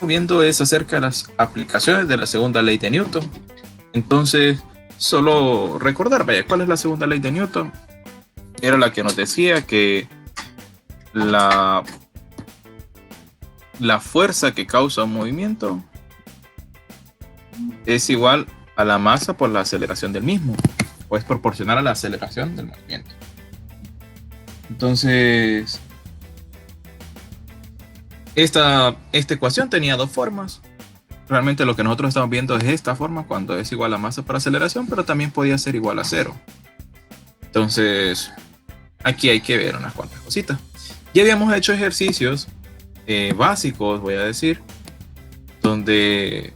viendo es acerca de las aplicaciones de la segunda ley de Newton. Entonces, solo recordar, vaya, ¿cuál es la segunda ley de Newton? Era la que nos decía que la, la fuerza que causa un movimiento es igual a la masa por la aceleración del mismo, o es proporcional a la aceleración del movimiento. Entonces, esta ecuación tenía dos formas. Realmente lo que nosotros estamos viendo es esta forma, cuando es igual a masa por aceleración, pero también podía ser igual a cero. Entonces, aquí hay que ver unas cuantas cositas. Ya habíamos hecho ejercicios básicos, voy a decir, donde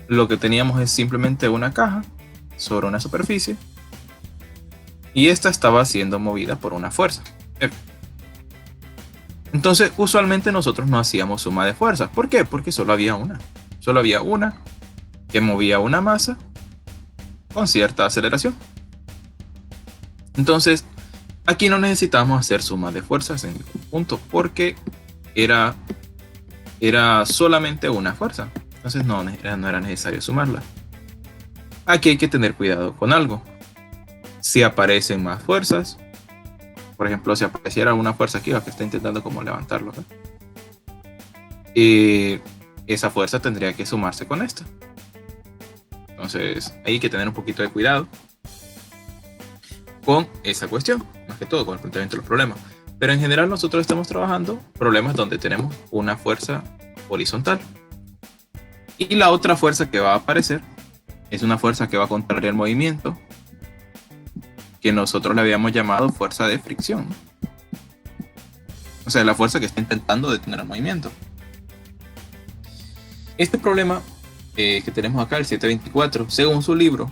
lo que teníamos es simplemente una caja sobre una superficie y esta estaba siendo movida por una fuerza. Entonces, usualmente nosotros no hacíamos suma de fuerzas. ¿Por qué? Porque solo había una. Solo había una que movía una masa con cierta aceleración. Entonces, aquí no necesitamos hacer suma de fuerzas en ningún punto porque era solamente una fuerza. Entonces no era necesario sumarla. Aquí hay que tener cuidado con algo. Si aparecen más fuerzas, por ejemplo, si apareciera una fuerza aquí, que está intentando como levantarlo, esa fuerza tendría que sumarse con esta. Entonces hay que tener un poquito de cuidado con esa cuestión, más que todo con el planteamiento de los problemas. Pero en general nosotros estamos trabajando problemas donde tenemos una fuerza horizontal y la otra fuerza que va a aparecer es una fuerza que va a contrariar el movimiento, que nosotros le habíamos llamado fuerza de fricción. O sea, la fuerza que está intentando detener el movimiento. Este problema que tenemos acá, el 724, según su libro,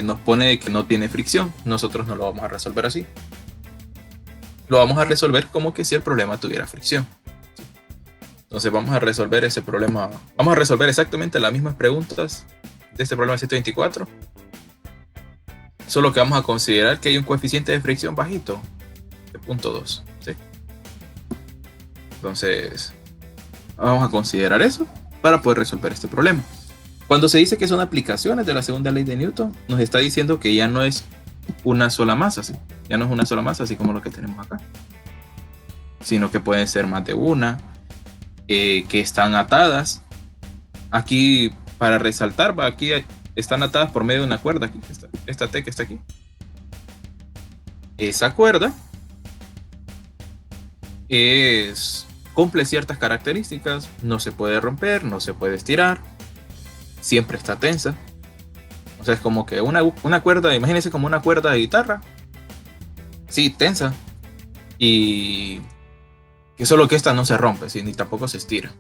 nos pone que no tiene fricción. Nosotros no lo vamos a resolver así. Lo vamos a resolver como que si el problema tuviera fricción. Entonces vamos a resolver ese problema. Vamos a resolver exactamente las mismas preguntas de este problema 724. Solo que vamos a considerar que hay un coeficiente de fricción bajito, de 0.2. ¿Sí? Entonces, vamos a considerar eso para poder resolver este problema. Cuando se dice que son aplicaciones de la segunda ley de Newton, nos está diciendo que ya no es una sola masa, ¿sí? Ya no es una sola masa, así como lo que tenemos acá, sino que pueden ser más de una, que están atadas. Aquí, para resaltar, aquí están atadas por medio de una cuerda, aquí, esta T que está aquí. Esa cuerda cumple ciertas características, no se puede romper, no se puede estirar, siempre está tensa. O sea, es como que una cuerda, imagínense como una cuerda de guitarra, sí, tensa, y que solo que esta no se rompe, ¿sí? Ni tampoco se estira.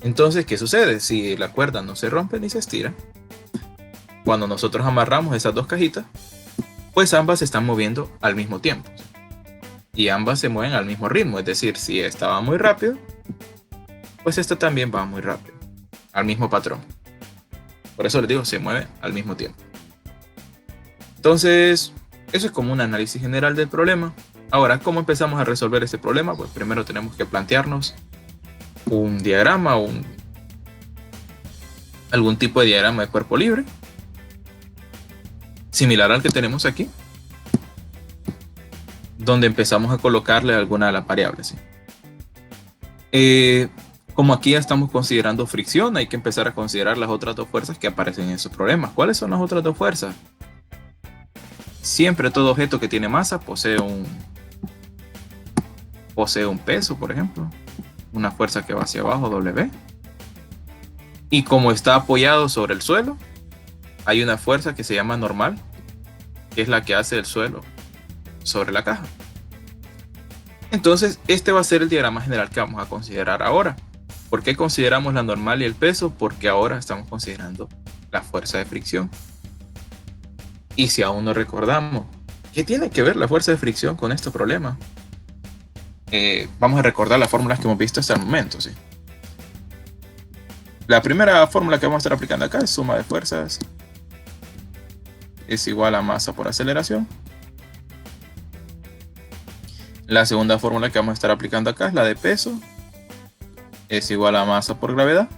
Entonces, ¿qué sucede? Si la cuerda no se rompe ni se estira, cuando nosotros amarramos esas dos cajitas, pues ambas se están moviendo al mismo tiempo. Y ambas se mueven al mismo ritmo. Es decir, si esta va muy rápido, pues esta también va muy rápido, al mismo patrón. Por eso les digo, se mueve al mismo tiempo. Entonces, eso es como un análisis general del problema. Ahora, ¿cómo empezamos a resolver este problema? Pues primero tenemos que plantearnos un diagrama, algún tipo de diagrama de cuerpo libre, similar al que tenemos aquí, donde empezamos a colocarle alguna de las variables, ¿sí? Como aquí ya estamos considerando fricción, hay que empezar a considerar las otras dos fuerzas que aparecen en esos problemas. ¿Cuáles son las otras dos fuerzas? Siempre todo objeto que tiene masa posee un peso, por ejemplo, una fuerza que va hacia abajo, W, y como está apoyado sobre el suelo, hay una fuerza que se llama normal, que es la que hace el suelo sobre la caja. Entonces, este va a ser el diagrama general que vamos a considerar ahora. ¿Por qué consideramos la normal y el peso? Porque ahora estamos considerando la fuerza de fricción. Y si aún no recordamos, ¿qué tiene que ver la fuerza de fricción con este problema? Vamos a recordar las fórmulas que hemos visto hasta el momento, ¿sí? La primera fórmula que vamos a estar aplicando acá es suma de fuerzas es igual a masa por aceleración. La segunda fórmula que vamos a estar aplicando acá es la de peso es igual a masa por gravedad.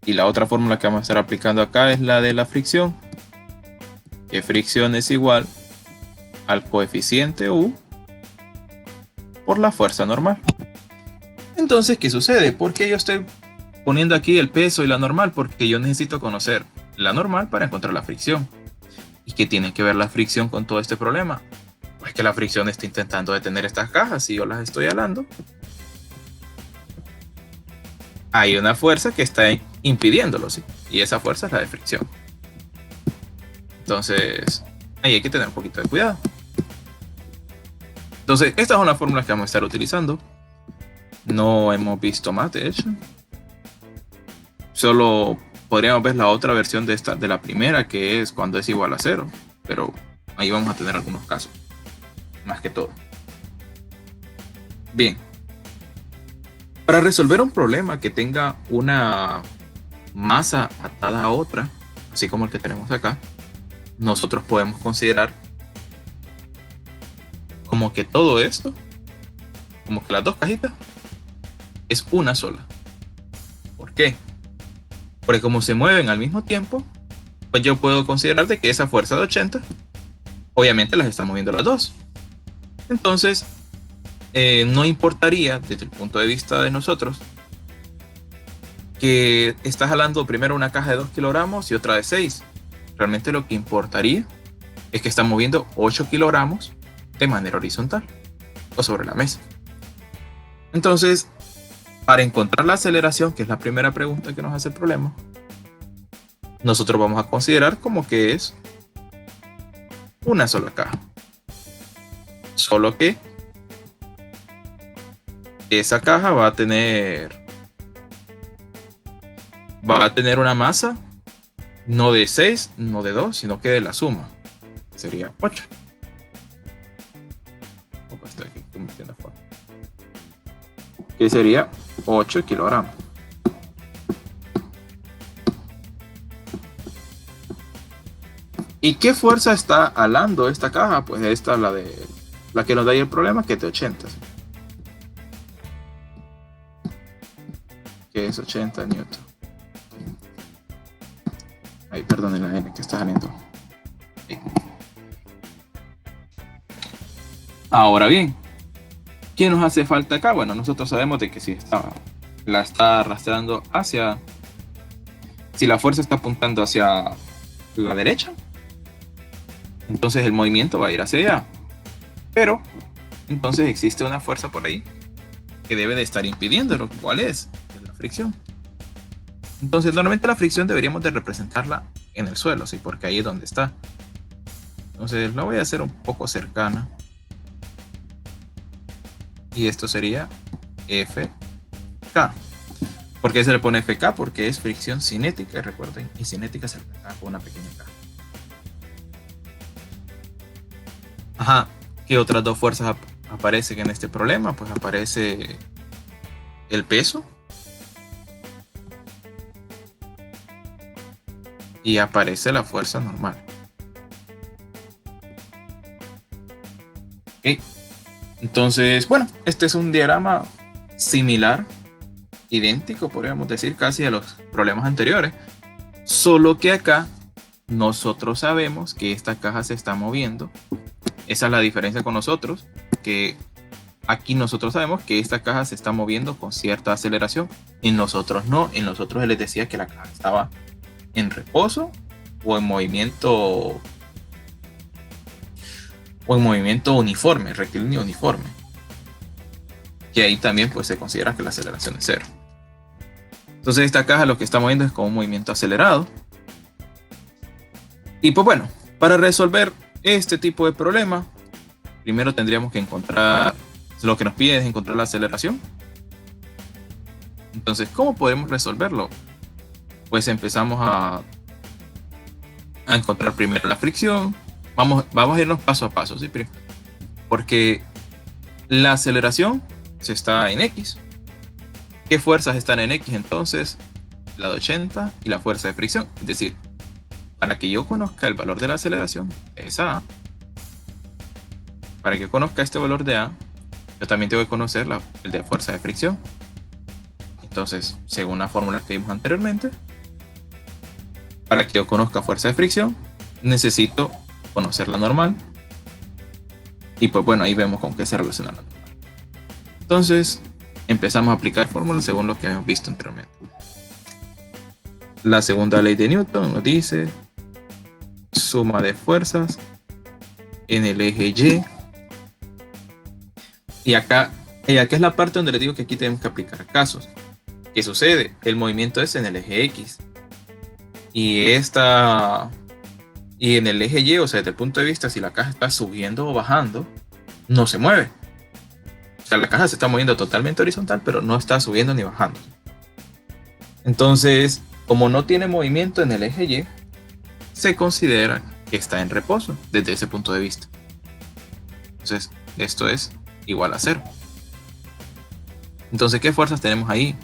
Y la otra fórmula que vamos a estar aplicando acá es la de la fricción, que fricción es igual al coeficiente U por la fuerza normal. Entonces, ¿qué sucede? ¿Por qué yo estoy poniendo aquí el peso y la normal? Porque yo necesito conocer la normal para encontrar la fricción. ¿Y qué tiene que ver la fricción con todo este problema? Pues que la fricción está intentando detener estas cajas y yo las estoy alando. Hay una fuerza que está impidiéndolo, ¿sí? Y esa fuerza es la de fricción. Entonces, ahí hay que tener un poquito de cuidado. Entonces, estas son las fórmulas que vamos a estar utilizando. No hemos visto más, de hecho. Solo podríamos ver la otra versión de la primera, que es cuando es igual a 0. Pero ahí vamos a tener algunos casos. Más que todo. Bien. Para resolver un problema que tenga una masa atada a otra, así como el que tenemos acá, nosotros podemos considerar como que todo esto, como que las dos cajitas, es una sola. ¿Por qué? Porque como se mueven al mismo tiempo, pues yo puedo considerar de que esa fuerza de 80, obviamente las está moviendo las dos. Entonces, no importaría desde el punto de vista de nosotros que estás jalando primero una caja de 2 kilogramos y otra de 6. Realmente lo que importaría es que están moviendo 8 kilogramos de manera horizontal o sobre la mesa. Entonces, para encontrar la aceleración, que es la primera pregunta que nos hace el problema, nosotros vamos a considerar como que es una sola caja. Solo que esa caja va a tener una masa no de 6, no de 2, sino que de la suma. Sería 8. Que sería 8 kilogramos. ¿Y qué fuerza está alando esta caja? Pues esta es la que nos da ahí el problema, que es de 80. Que es 80 newton. Ay, perdón, la N que está saliendo. Ahí. Ahora bien, ¿qué nos hace falta acá? Bueno, nosotros sabemos de que si la está arrastrando hacia... Si la fuerza está apuntando hacia la derecha, entonces el movimiento va a ir hacia allá. Pero, entonces existe una fuerza por ahí que debe de estar impidiéndolo. ¿Cuál es? Es la fricción. Entonces, normalmente la fricción deberíamos de representarla en el suelo, ¿sí? Porque ahí es donde está. Entonces, la voy a hacer un poco cercana. Y esto sería FK. ¿Por qué se le pone FK? Porque es fricción cinética, recuerden. Y cinética se representa con una pequeña K. Ajá. ¿Qué otras dos fuerzas aparecen en este problema? Pues aparece el peso. Y aparece la fuerza normal. Ok. Entonces, bueno, este es un diagrama similar, idéntico, podríamos decir, casi a los problemas anteriores. Solo que acá nosotros sabemos que esta caja se está moviendo. Esa es la diferencia con nosotros, que aquí nosotros sabemos que esta caja se está moviendo con cierta aceleración. En nosotros no, en nosotros les decía que la caja estaba en reposo o en movimiento uniforme, rectilíneo uniforme, que ahí también pues se considera que la aceleración es 0. Entonces esta caja lo que está moviendo es como un movimiento acelerado. Y pues bueno, para resolver este tipo de problema, primero tendríamos que encontrar, lo que nos pide es encontrar la aceleración. Entonces, ¿cómo podemos resolverlo? Pues empezamos a encontrar primero la fricción. Vamos a irnos paso a paso, ¿sí? Porque la aceleración se está en X. ¿Qué fuerzas están en X entonces? La de 80 y la fuerza de fricción. Es decir, para que yo conozca el valor de la aceleración, es A. Para que yo conozca este valor de A, yo también tengo que conocer el de fuerza de fricción. Entonces, según la fórmula que vimos anteriormente, para que yo conozca fuerza de fricción, necesito conocer la normal. Y pues bueno, ahí vemos con qué se relaciona la normal. Entonces, empezamos a aplicar fórmulas según lo que hemos visto anteriormente. La segunda ley de Newton nos dice suma de fuerzas en el eje Y. Y acá es la parte donde les digo que aquí tenemos que aplicar casos. ¿Qué sucede? El movimiento es en el eje X. Y en el eje Y, o sea, desde el punto de vista si la caja está subiendo o bajando, no se mueve. O sea, la caja se está moviendo totalmente horizontal, pero no está subiendo ni bajando. Entonces, como no tiene movimiento en el eje Y, se considera que está en reposo desde ese punto de vista. Entonces, esto es igual a 0. Entonces, ¿qué fuerzas tenemos ahí?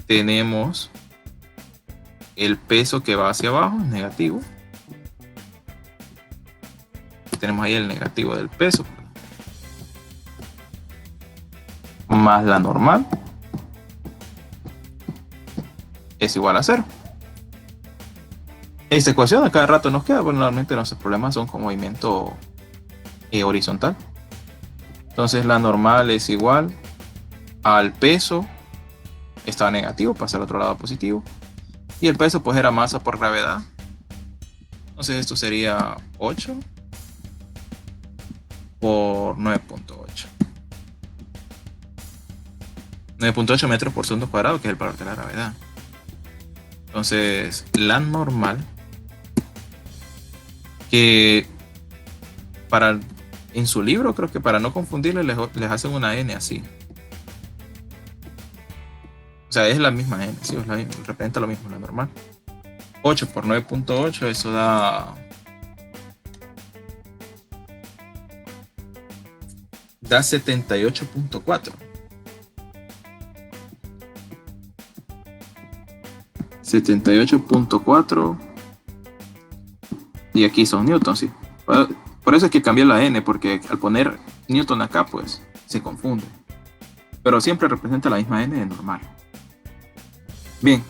Tenemos el peso que va hacia abajo, negativo. Tenemos ahí el negativo del peso. Más la normal. Es igual a 0. Esta ecuación a cada rato nos queda, bueno, normalmente nuestros problemas son con movimiento horizontal. Entonces la normal es igual al peso, estaba negativo, pasa al otro lado positivo, y el peso pues era masa por gravedad. Entonces esto sería 8 por 9.8. 9.8 metros por segundo cuadrado, que es el valor de la gravedad. Entonces la normal, que en su libro creo que para no confundirles les hacen una n así. O sea, es la misma n, sí, representa lo mismo, la normal. 8 por 9.8, eso da 78.4. 78.4. Y aquí son newton, sí. Por eso es que cambié la n, porque al poner newton acá, pues se confunde. Pero siempre representa la misma n de normal. Bien.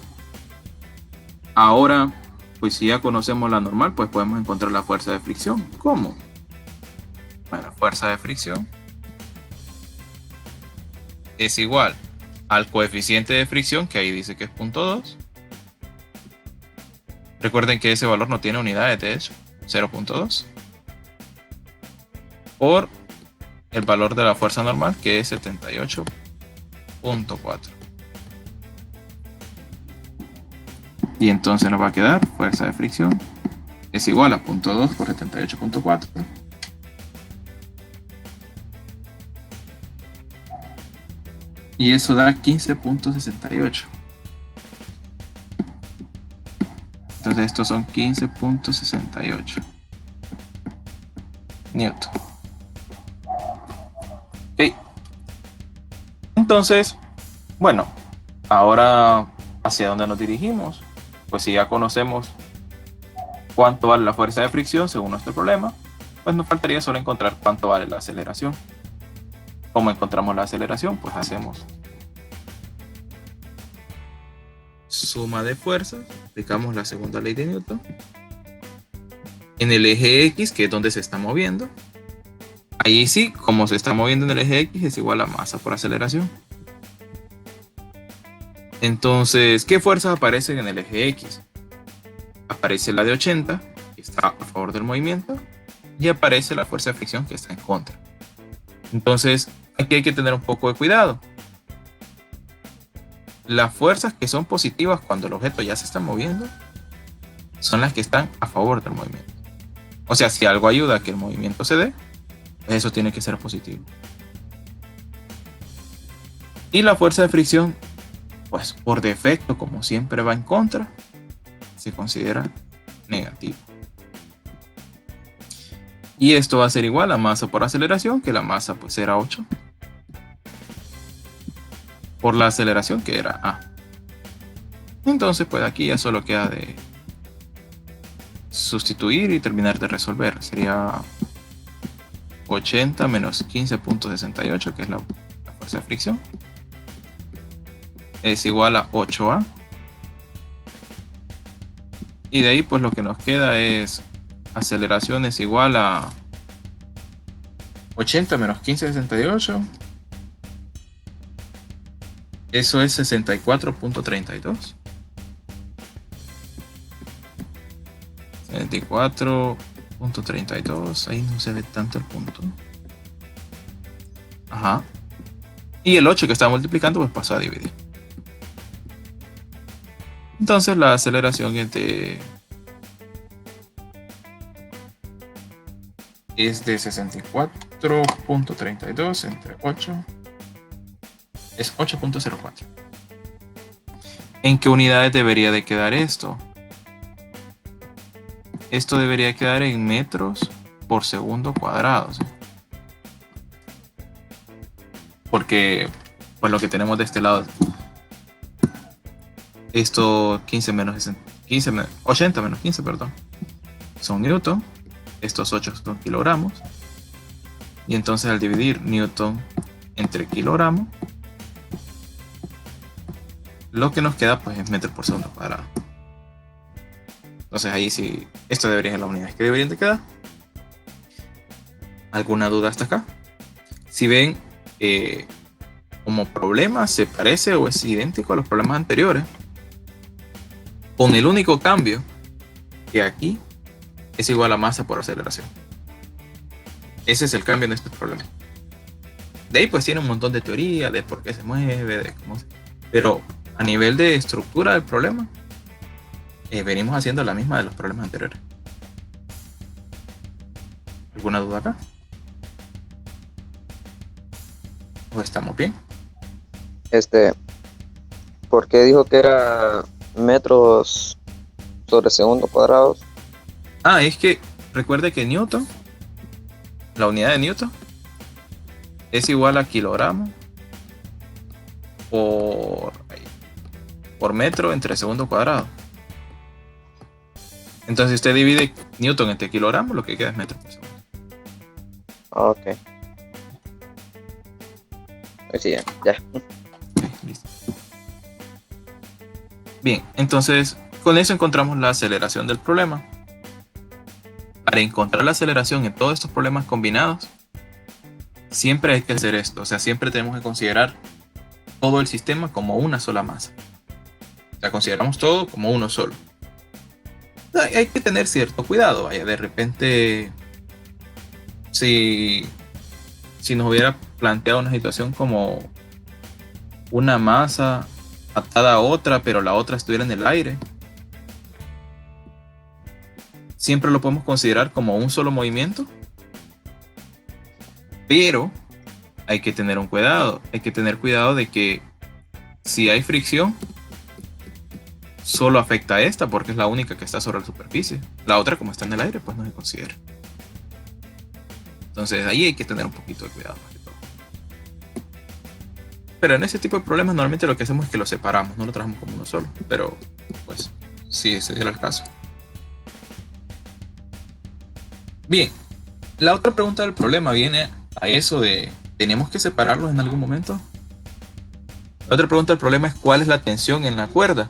Ahora, pues si ya conocemos la normal, pues podemos encontrar la fuerza de fricción. ¿Cómo? Bueno, fuerza de fricción es igual al coeficiente de fricción, que ahí dice que es 0.2. Recuerden que ese valor no tiene unidades, de hecho, 0.2. Por el valor de la fuerza normal, que es 78.4. Y entonces nos va a quedar fuerza de fricción es igual a 0.2 por 78.4. Y eso da 15.68. Entonces estos son 15.68 newton. Ok. Entonces, bueno, ahora ¿hacia dónde nos dirigimos? Pues si ya conocemos cuánto vale la fuerza de fricción según nuestro problema, pues nos faltaría solo encontrar cuánto vale la aceleración. ¿Cómo encontramos la aceleración? Pues hacemos suma de fuerzas, aplicamos la segunda ley de Newton en el eje X, que es donde se está moviendo. Ahí sí, como se está moviendo en el eje X, es igual a masa por aceleración. Entonces, ¿qué fuerzas aparecen en el eje X? Aparece la de 80, que está a favor del movimiento, y aparece la fuerza de fricción, que está en contra. Entonces, aquí hay que tener un poco de cuidado. Las fuerzas que son positivas cuando el objeto ya se está moviendo son las que están a favor del movimiento. O sea, si algo ayuda a que el movimiento se dé, eso tiene que ser positivo. Y la fuerza de fricción, pues por defecto, como siempre va en contra, se considera negativo. Y esto va a ser igual a masa por aceleración, que la masa pues era 8. Por la aceleración, que era A. Entonces pues aquí ya solo queda de sustituir y terminar de resolver. Sería 80 menos 15.68, que es la fuerza de fricción, es igual a 8A. Y de ahí pues lo que nos queda es aceleración es igual a 80 menos 15,68. Eso es 64.32. 74.32. Ahí no se ve tanto el punto. Ajá. Y el 8 que está multiplicando pues pasó a dividir. Entonces la aceleración es de 64.32 entre 8. Es 8.04. ¿En qué unidades debería de quedar esto? Esto debería quedar en metros por segundo cuadrado, ¿sí? Porque pues lo que tenemos de este lado, esto 80 menos 15, perdón, son newton. Estos 8 son kilogramos. Y entonces al dividir newton entre kilogramos, lo que nos queda pues es metro por segundo cuadrado. Entonces ahí sí, esto debería ser la unidad que deberían de quedar. ¿Alguna duda hasta acá? Si ven, como problema se parece o es idéntico a los problemas anteriores, con el único cambio que aquí es igual a masa por aceleración. Ese es el cambio en este problema. De ahí pues tiene un montón de teoría de por qué se mueve, de cómo pero a nivel de estructura del problema, venimos haciendo la misma de los problemas anteriores. ¿Alguna duda acá? ¿O estamos bien? ¿Por qué dijo que era metros sobre segundo cuadrados? Es que recuerde que Newton, la unidad de Newton, es igual a kilogramo por metro entre segundo cuadrado. Entonces, si usted divide Newton entre kilogramos, lo que queda es metro por segundo. Ok. Sí, ya. Okay, listo. Bien, entonces con eso encontramos la aceleración del problema. Para encontrar la aceleración en todos estos problemas combinados, siempre hay que hacer esto. O sea, siempre tenemos que considerar todo el sistema como una sola masa. O sea, consideramos todo como uno solo. Hay que tener cierto cuidado. Vaya, de repente, si nos hubiera planteado una situación como una masa atada a otra, pero la otra estuviera en el aire, siempre lo podemos considerar como un solo movimiento, pero hay que tener un cuidado. Hay que tener cuidado de que si hay fricción, solo afecta a esta porque es la única que está sobre la superficie. La otra, como está en el aire, pues no se considera. Entonces ahí hay que tener un poquito de cuidado. Pero en ese tipo de problemas normalmente lo que hacemos es que lo separamos, no lo trabajamos como uno solo. Pero pues sí, ese era el caso. Bien, la otra pregunta del problema viene a eso de ¿tenemos que separarlos en algún momento? La otra pregunta del problema es ¿cuál es la tensión en la cuerda?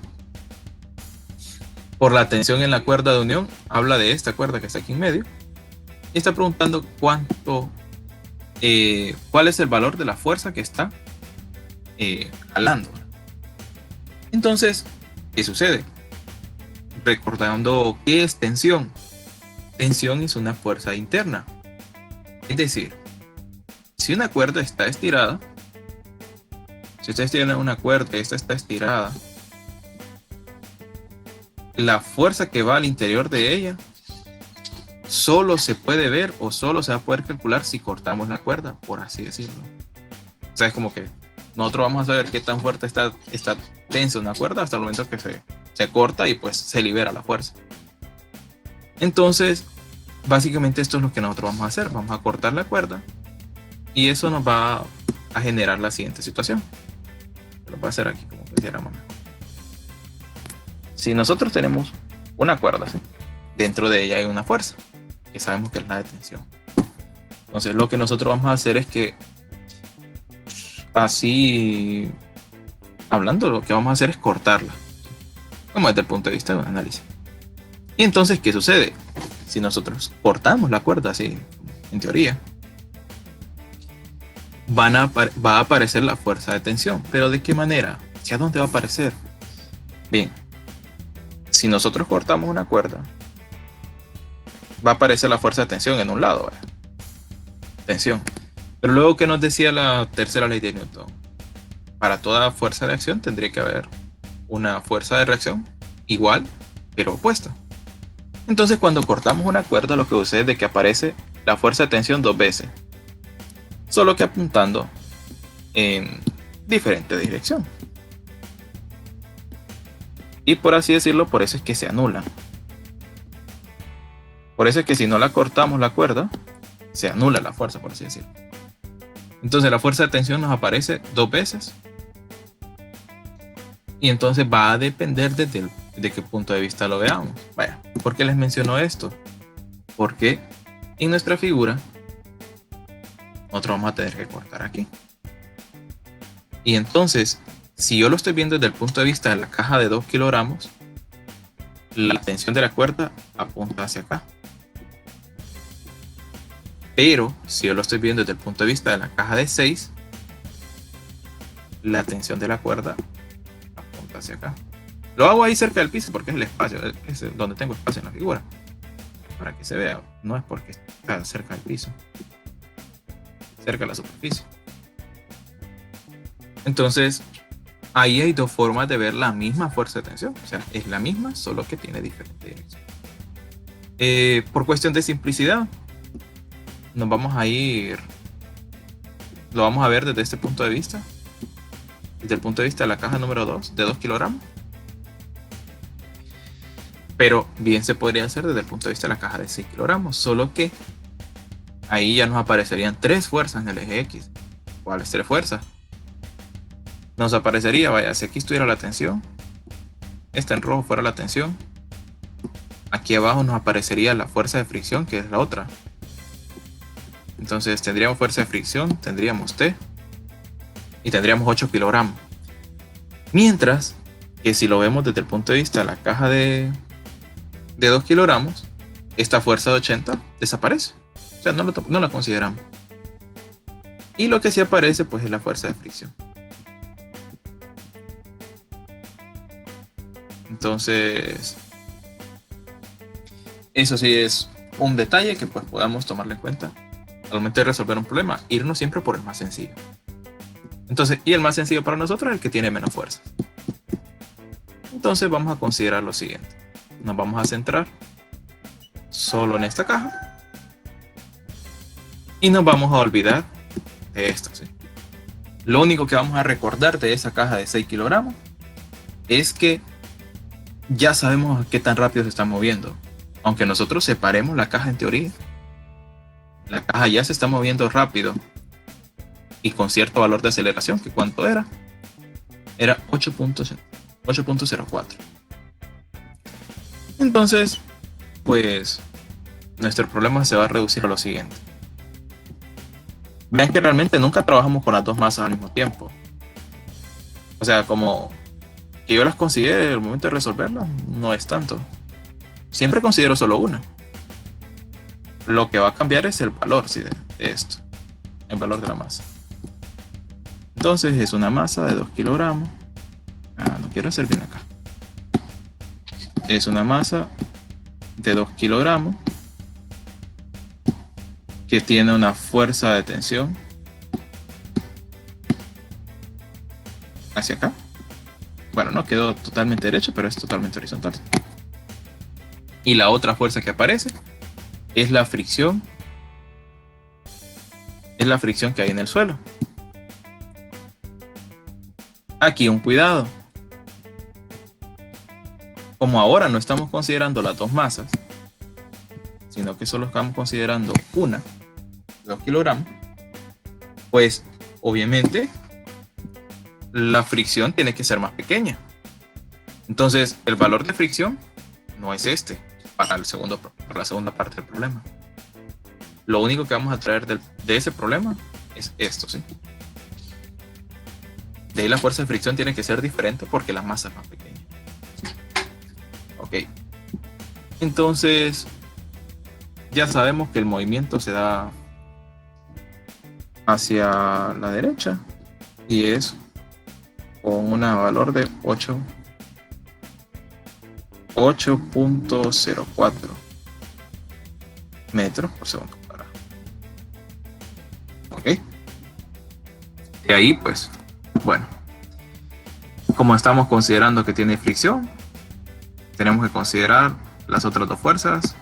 Por la tensión en la cuerda de unión, habla de esta cuerda que está aquí en medio. Y está preguntando cuál es el valor de la fuerza que está jalando. Entonces, ¿qué sucede? Recordando qué es tensión. Tensión es una fuerza interna. Es decir, si una cuerda está estirada, si usted estira una cuerda y esta está estirada, la fuerza que va al interior de ella solo se puede ver o solo se va a poder calcular si cortamos la cuerda, por así decirlo. O sea, es como que nosotros vamos a saber qué tan fuerte está tensa una cuerda hasta el momento que se corta y pues se libera la fuerza. Entonces, básicamente esto es lo que nosotros vamos a hacer. Vamos a cortar la cuerda y eso nos va a generar la siguiente situación. Lo voy a hacer aquí como que hiciéramos mejor. Si nosotros tenemos una cuerda, ¿sí? Dentro de ella hay una fuerza que sabemos que es la de tensión. Entonces lo que nosotros vamos a hacer es que así hablando, lo que vamos a hacer es cortarla, como desde el punto de vista de un análisis. Y entonces, ¿qué sucede? Si nosotros cortamos la cuerda, así, en teoría, va a aparecer la fuerza de tensión. ¿Pero de qué manera? ¿Hacia dónde va a aparecer? Bien, si nosotros cortamos una cuerda, va a aparecer la fuerza de tensión en un lado, ¿verdad? Tensión. Pero luego, ¿qué nos decía la tercera ley de Newton? Para toda fuerza de acción tendría que haber una fuerza de reacción igual, pero opuesta. Entonces, cuando cortamos una cuerda, lo que sucede es de que aparece la fuerza de tensión 2 veces, solo que apuntando en diferente dirección. Y por así decirlo, por eso es que se anulan. Por eso es que si no la cortamos la cuerda, se anula la fuerza, por así decirlo. Entonces la fuerza de tensión nos aparece 2 veces. Y entonces va a depender de qué punto de vista lo veamos. Vaya, ¿por qué les menciono esto? Porque en nuestra figura nosotros vamos a tener que cortar aquí. Y entonces, si yo lo estoy viendo desde el punto de vista de la caja de 2 kilogramos, la tensión de la cuerda apunta hacia acá. Pero si yo lo estoy viendo desde el punto de vista de la caja de 6, la tensión de la cuerda apunta hacia acá. Lo hago ahí cerca del piso porque es el espacio, es donde tengo espacio en la figura. Para que se vea, no es porque está cerca del piso, cerca de la superficie. Entonces, ahí hay 2 formas de ver la misma fuerza de tensión. O sea, es la misma, solo que tiene diferente dirección. Por cuestión de simplicidad, nos vamos a ir, lo vamos a ver desde este punto de vista, desde el punto de vista de la caja número 2, de 2 kilogramos. Pero bien se podría hacer desde el punto de vista de la caja de 6 kilogramos, solo que ahí ya nos aparecerían 3 fuerzas en el eje X. ¿Cuáles 3 fuerzas? Nos aparecería, vaya, si aquí estuviera la tensión, esta en rojo fuera la tensión, aquí abajo nos aparecería la fuerza de fricción, que es la otra. Entonces tendríamos fuerza de fricción, tendríamos T y tendríamos 8 kilogramos. Mientras que si lo vemos desde el punto de vista de la caja de 2 kilogramos, esta fuerza de 80 desaparece. O sea, no la consideramos. Y lo que sí aparece pues es la fuerza de fricción. Entonces, eso sí es un detalle que pues podamos tomarle en cuenta al momento de resolver un problema, irnos siempre por el más sencillo. Entonces, y el más sencillo para nosotros es el que tiene menos fuerza. Entonces vamos a considerar lo siguiente. Nos vamos a centrar solo en esta caja y nos vamos a olvidar de esto, ¿sí? Lo único que vamos a recordar de esa caja de 6 kilogramos es que ya sabemos qué tan rápido se está moviendo. Aunque nosotros separemos la caja en teoría, la caja ya se está moviendo rápido y con cierto valor de aceleración, que cuánto era 8.04. Entonces, pues nuestro problema se va a reducir a lo siguiente. Vean que realmente nunca trabajamos con las 2 masas al mismo tiempo. O sea, como que yo las considere en el momento de resolverlas, no es tanto. Siempre considero solo una. Lo que va a cambiar es el valor, ¿sí? de esto, el valor de la masa. Entonces es una masa de 2 kilogramos. No quiero hacer bien acá. Es una masa de 2 kilogramos que tiene una fuerza de tensión hacia acá. Bueno, no quedó totalmente derecho, pero es totalmente horizontal. Y la otra fuerza que aparece es la fricción. Es la fricción que hay en el suelo. Aquí un cuidado. Como ahora no estamos considerando las 2 masas, sino que solo estamos considerando una, 2 kilogramos, pues obviamente la fricción tiene que ser más pequeña. Entonces el valor de fricción no es este para la segunda parte del problema. Lo único que vamos a traer de ese problema es esto, ¿sí? De ahí la fuerza de fricción tiene que ser diferente porque la masa es más pequeña. Ok. Entonces, ya sabemos que el movimiento se da hacia la derecha y es con un valor de 8.04 metros por segundo cuadrado. Ok. De ahí, pues, bueno, como estamos considerando que tiene fricción, tenemos que considerar las otras dos fuerzas,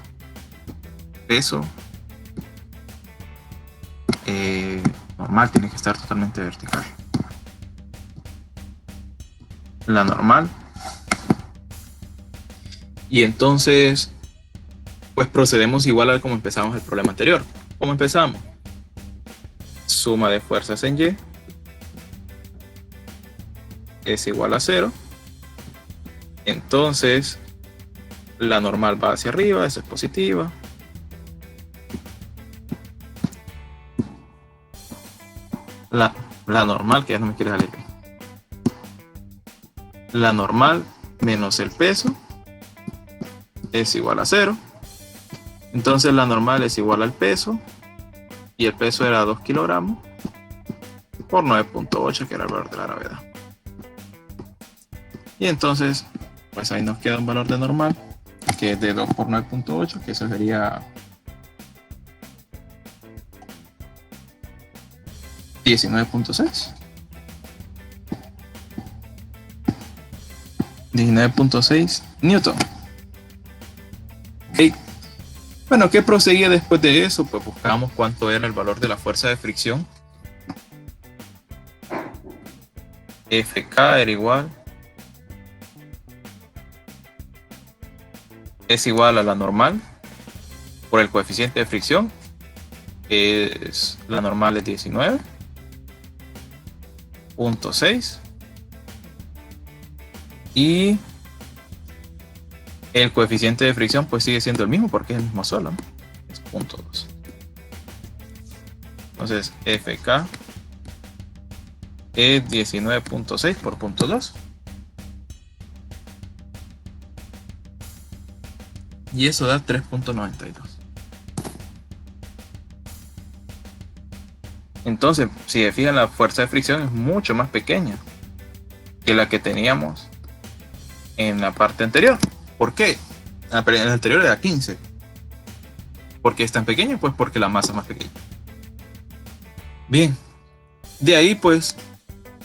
peso, normal tiene que estar totalmente vertical. La normal. Y entonces, pues procedemos igual a como empezamos el problema anterior. ¿Cómo empezamos? Suma de fuerzas en Y es igual a 0. Entonces, la normal va hacia arriba, esa es positiva. La normal, que ya no me quiere salir bien. La normal menos el peso es igual a 0. Entonces la normal es igual al peso. Y el peso era 2 kilogramos por 9.8, que era el valor de la gravedad. Y entonces, pues ahí nos queda un valor de normal, que es de 2 por 9.8, que eso sería 19.6. 19.6 Newton. Okay. Bueno, ¿qué proseguía después de eso? Pues buscamos cuánto era el valor de la fuerza de fricción. FK era igual. Es igual a la normal por el coeficiente de fricción. La normal es 19.6. Y el coeficiente de fricción pues sigue siendo el mismo porque es el mismo suelo, ¿no? Es 0.2. Entonces FK es 19.6 por 0.2. Y eso da 3.92. Entonces, si se fijan, la fuerza de fricción es mucho más pequeña que la que teníamos en la parte anterior. ¿Por qué? En el anterior era 15. ¿Por qué es tan pequeño? Pues porque la masa es más pequeña. Bien. De ahí, pues,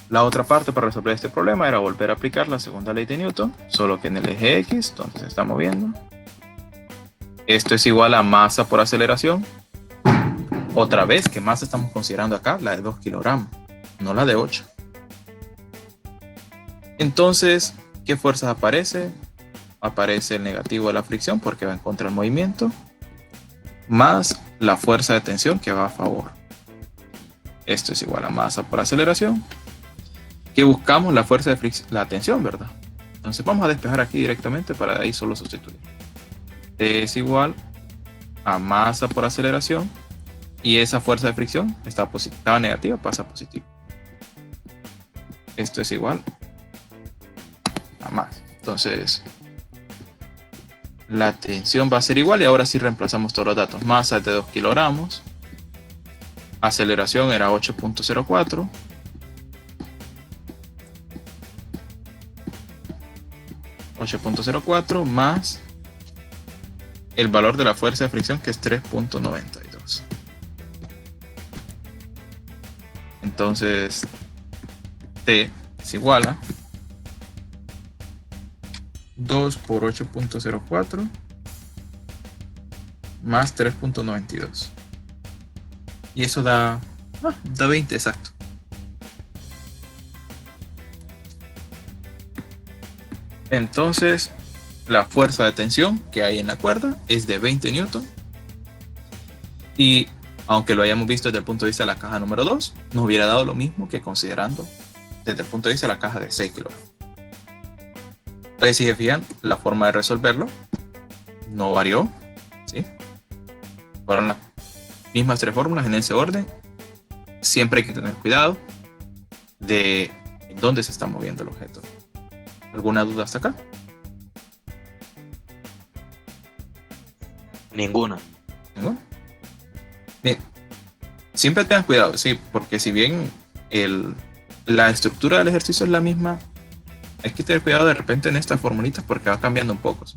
la otra parte para resolver este problema era volver a aplicar la segunda ley de Newton, solo que en el eje X, donde se está moviendo. Esto es igual a masa por aceleración. Otra vez, ¿qué masa estamos considerando acá? La de 2 kilogramos, no la de 8. Entonces, ¿qué fuerzas aparece? Aparece el negativo de la fricción porque va en contra del movimiento, más la fuerza de tensión que va a favor. Esto es igual a masa por aceleración. ¿Qué buscamos? La fuerza de fricción, la tensión, ¿verdad? Entonces vamos a despejar aquí directamente para ahí solo sustituir. T es igual a masa por aceleración y esa fuerza de fricción estaba negativa, pasa a positivo. Esto es igual a más. Entonces la tensión va a ser igual y ahora sí reemplazamos todos los datos. Masa es de 2 kilogramos. Aceleración era 8.04. 8.04 más el valor de la fuerza de fricción, que es 3.92. Entonces T es igual a 2 por 8.04 más 3.92. Y eso da 20 exacto. Entonces, la fuerza de tensión que hay en la cuerda es de 20 newton. Y aunque lo hayamos visto desde el punto de vista de la caja número 2, nos hubiera dado lo mismo que considerando desde el punto de vista de la caja de 6 kilogramos. Entonces, si se fijan, la forma de resolverlo no varió, ¿sí? Fueron las mismas tres fórmulas en ese orden. Siempre hay que tener cuidado de en dónde se está moviendo el objeto. ¿Alguna duda hasta acá? Ninguna. ¿No? Bien, siempre tengan cuidado, sí, porque si bien la estructura del ejercicio es la misma, hay que tener cuidado de repente en estas formulitas porque va cambiando un poco. ¿Sí?